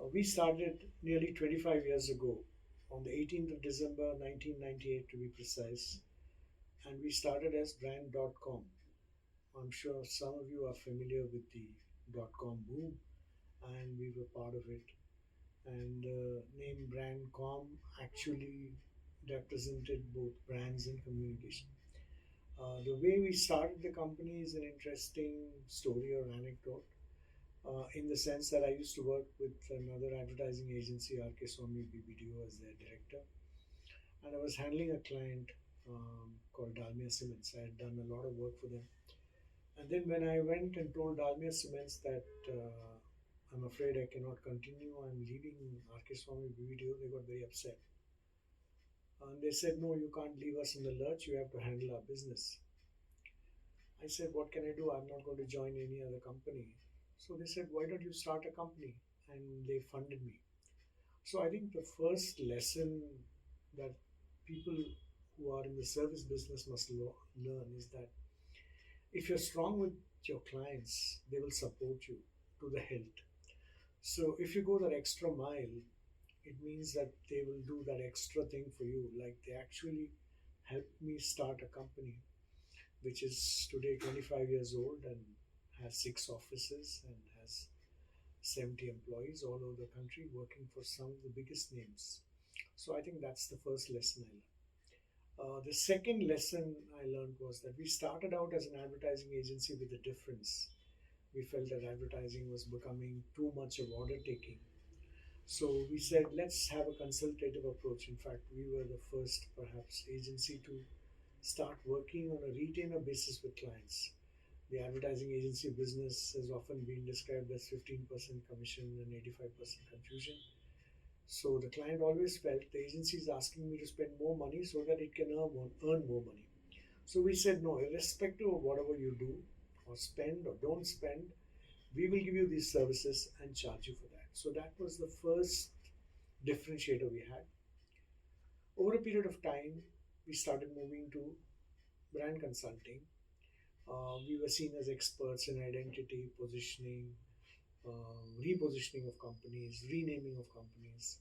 We started nearly 25 years ago, on the 18th of December 1998 to be precise, and we started as brand.com. I'm sure some of you are familiar with the .com boom, and we were part of it. And name brand.com actually represented both brands and communication. The way we started the company is an interesting story or anecdote. In the sense that I used to work with another advertising agency, RK Swami BBDO, as their director, and I was handling a client called Dalmia Cements. I had done a lot of work for them, and then when I went and told Dalmia Cements that I'm afraid I cannot continue, I'm leaving RK Swami BBDO, they got very upset, and they said, "No, you can't leave us in the lurch. You have to handle our business." I said, "What can I do? I'm not going to join any other company." So they said, "Why don't you start a company?" And they funded me. So I think the first lesson that people who are in the service business must learn is that if you're strong with your clients, they will support you to the hilt. So if you go that extra mile, it means that they will do that extra thing for you. Like they actually helped me start a company which is today 25 years old and has six offices and has 70 employees all over the country working for some of the biggest names. So I think that's the first lesson I learned. The second lesson I learned was that we started out as an advertising agency with a difference. We felt that advertising was becoming too much of order taking. So we said, let's have a consultative approach. In fact, we were the first, perhaps, agency to start working on a retainer basis with clients. The advertising agency business has often been described as 15% commission and 85% confusion. So the client always felt the agency is asking me to spend more money so that it can earn more money. So we said no, irrespective of whatever you do or spend or don't spend, we will give you these services and charge you for that. So that was the first differentiator we had. Over a period of time, we started moving to brand consulting. We were seen as experts in identity, positioning, repositioning of companies, renaming of companies.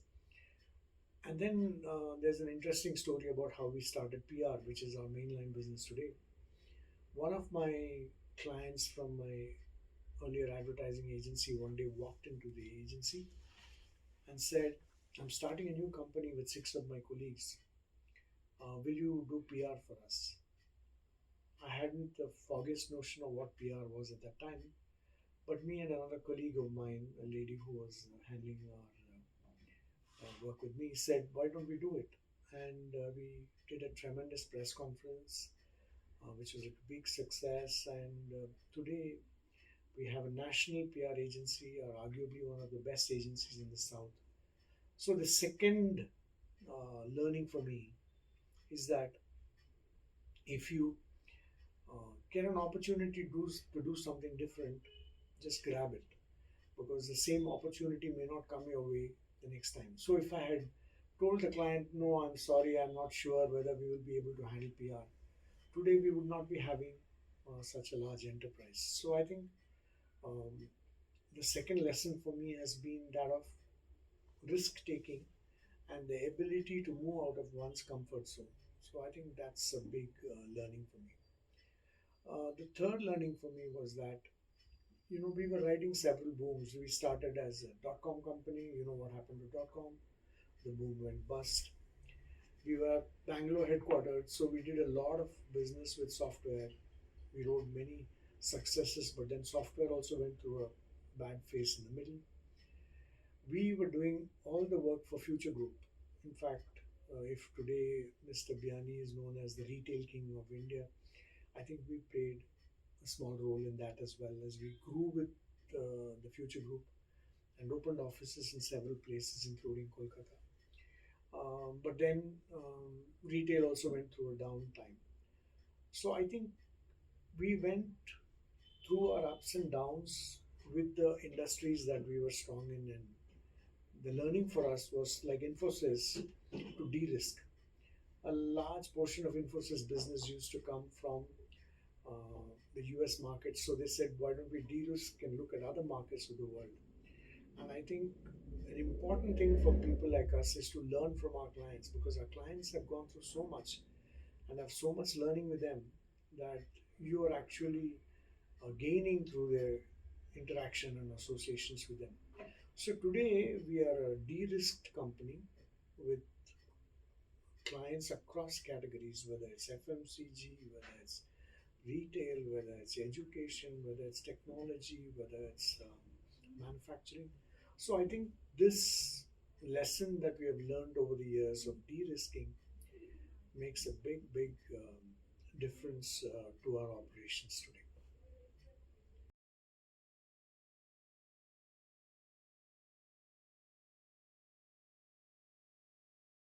And then there's an interesting story about how we started PR, which is our mainline business today. One of my clients from my earlier advertising agency one day walked into the agency and said, "I'm starting a new company with six of my colleagues. Will you do PR for us?" I hadn't the foggiest notion of what PR was at that time, but me and another colleague of mine, a lady who was handling our work with me, said, "Why don't we do it?" And we did a tremendous press conference, which was a big success. And today we have a national PR agency, or arguably one of the best agencies in the South. So the second learning for me is that if you get an opportunity to do something different, just grab it, because the same opportunity may not come your way the next time. So if I had told the client, "No, I'm sorry, I'm not sure whether we will be able to handle PR," today we would not be having such a large enterprise. So I think um, the second lesson for me has been that of risk taking and the ability to move out of one's comfort zone. So I think that's a big learning for me. The third learning for me was that we were riding several booms. We started as a .com company. You know what happened to .com? The boom went bust. We were Bangalore headquartered, so we did a lot of business with software. We wrote many successes, but then software also went through a bad phase in the middle. We were doing all the work for Future Group. In fact, if today Mr. Biani is known as the retail king of India, I think we played a small role in that as well, as we grew with the Future Group and opened offices in several places, including Kolkata. But then retail also went through a downtime. So I think we went through our ups and downs with the industries that we were strong in, and the learning for us was like Infosys to de-risk. A large portion of Infosys business used to come from the US market. So they said, why don't we de-risk and look at other markets of the world? And I think an important thing for people like us is to learn from our clients, because our clients have gone through so much and have so much learning with them that you are actually gaining through their interaction and associations with them. So today we are a de-risked company with clients across categories, whether it's FMCG, whether it's retail, whether it's education, whether it's technology, whether it's manufacturing. So I think this lesson that we have learned over the years of de-risking makes a big difference to our operations today.